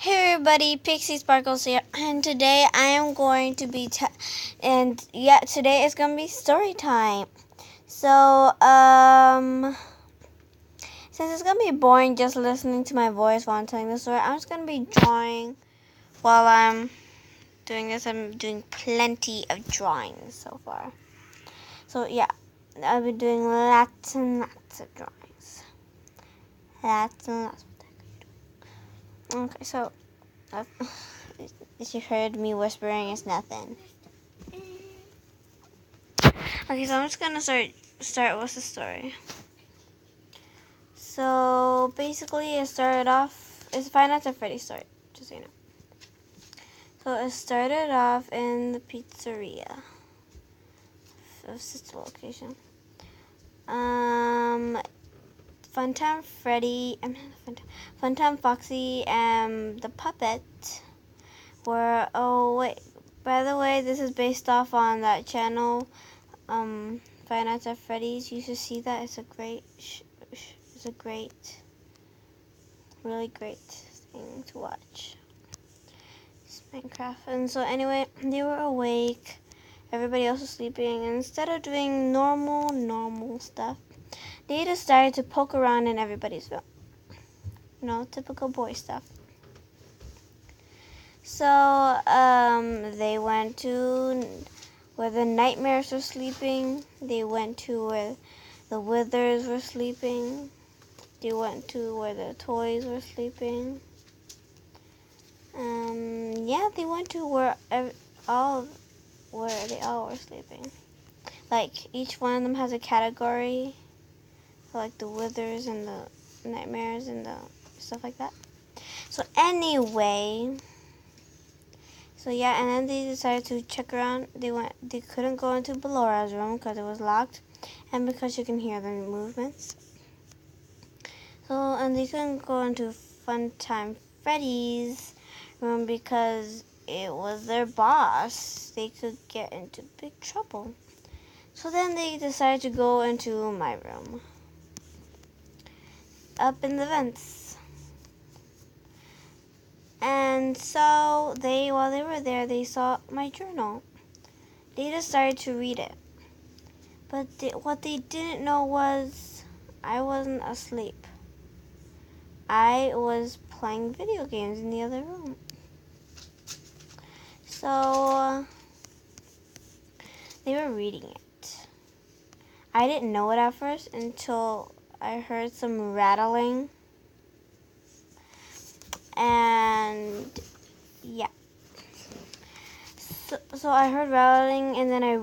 Hey everybody, Pixie Sparkles here, and today I am going to be today is gonna be story time. So, since it's gonna be boring just listening to my voice while I'm telling the story, I'm just gonna be drawing while I'm doing this. I'm doing plenty of drawings so far. So yeah, I've been doing lots and lots of drawings. Lots and lots. Okay, so. If you heard me whispering, it's nothing. Okay, so I'm just gonna start with the story. So basically, it started off. It's Five Nights at Freddy's story, just so you know. So it started off in the pizzeria of sister location. Funtime Freddy, Funtime Foxy, and the puppet were. Oh wait. By the way, this is based off on that channel, Five Nights at Freddy's. You should see that. It's a really great thing to watch. It's Minecraft. And so anyway, they were awake. Everybody else was sleeping. And instead of doing normal stuff, they decided to poke around in everybody's room. You know, typical boy stuff. So, they went to where the nightmares were sleeping. They went to where the withers were sleeping. They went to where the toys were sleeping. They went to where they all were sleeping. Like, each one of them has a category, like the withers and the nightmares and the stuff like that. So anyway, and then they decided to check around. They couldn't go into Belora's room because it was locked, and because you can hear the movements. So, and they couldn't go into Funtime Freddy's room because it was their boss. They could get into big trouble. So then they decided to go into my room, up in the vents. And so while they were there, they saw my journal. They decided to read it. But what they didn't know was I wasn't asleep. I was playing video games in the other room. So they were reading it. I didn't know it at first until I heard some rattling. And yeah. So I heard rattling, and then I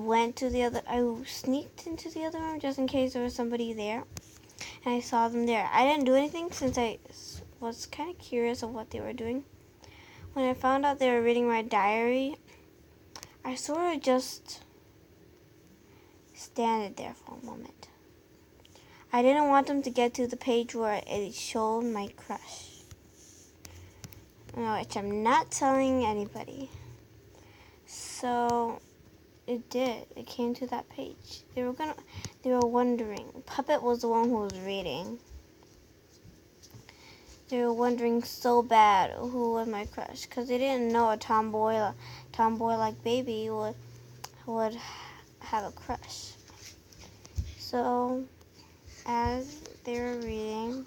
sneaked into the other room just in case there was somebody there. And I saw them there. I didn't do anything since I was kind of curious of what they were doing. When I found out they were reading my diary, I sort of just stood there for a moment. I didn't want them to get to the page where it showed my crush. Which I'm not telling anybody. So it did. It came to that page. They were wondering. Puppet was the one who was reading. They were wondering so bad who was my crush, because they didn't know a tomboy like baby would have a crush. So as they were reading,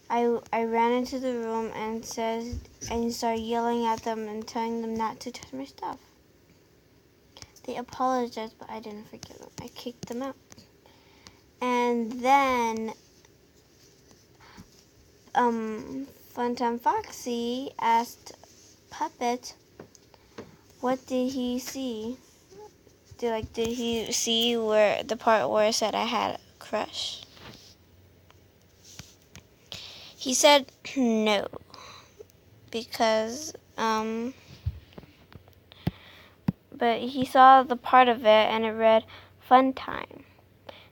I ran into the room and started yelling at them and telling them not to touch my stuff. They apologized, but I didn't forgive them. I kicked them out. And then, Funtime Foxy asked Puppet, what did he see? Did he see where the part where I said I had a crush? He said no, because, but he saw the part of it and it read fun time.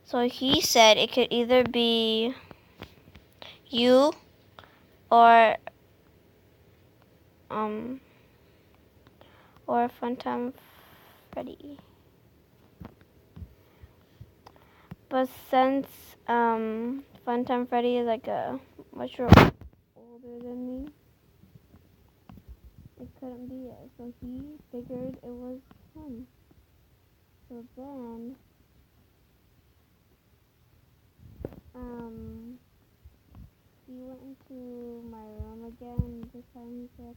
So he said it could either be you or Funtime Freddy. But since Funtime Freddy is like a much older than me. It couldn't be it. So he figured it was him. So then, he went into my room again, and this time he said,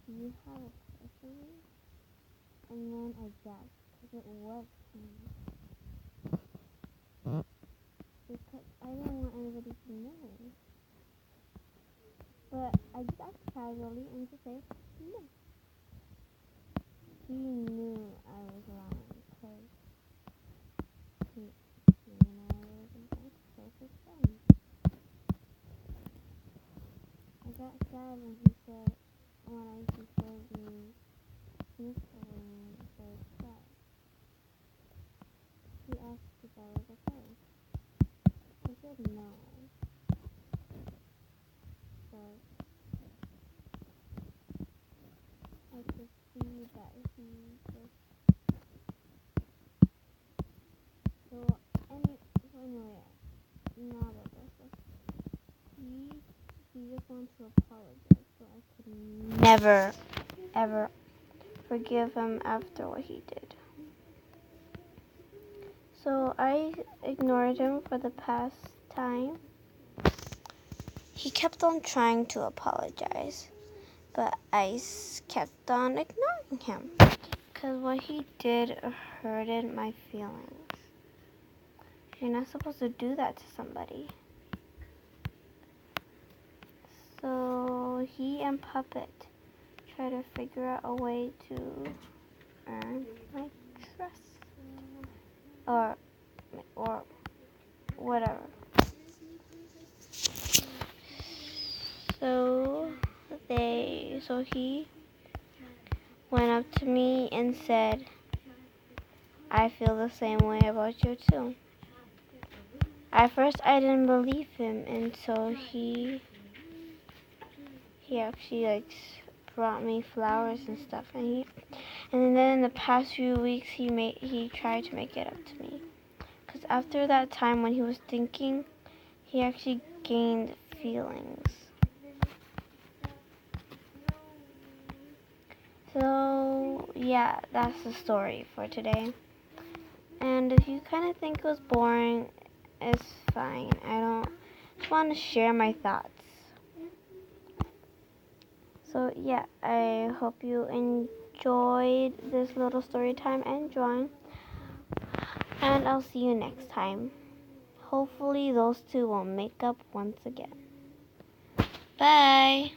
"Do you have a crush on me?" And then I gasped, because it was him. Because I didn't want anybody to know. But I just asked casually and to say, no. He knew I was lying, because he and I were the most closest friends. I got sad when he showed me sniffling the side. He asked if I was okay. I said no, but I could see that he just anyway, not about this. He just wanted to apologize, so I could never, ever forgive him after what he did. So I ignored him for the past time. He kept on trying to apologize, but I kept on ignoring him, because what he did hurted my feelings. You're not supposed to do that to somebody. So he and Puppet try to figure out a way to earn my trust. Or whatever. So he went up to me and said, "I feel the same way about you too." At first I didn't believe him, and so he actually brought me flowers and stuff, and then in the past few weeks he tried to make it up to me, because after that time when he was thinking, he actually gained feelings. So yeah, that's the story for today. And if you kind of think it was boring, it's fine. I just want to share my thoughts. So yeah, I hope you enjoyed this little story time and drawing. And I'll see you next time. Hopefully those two will make up once again. Bye!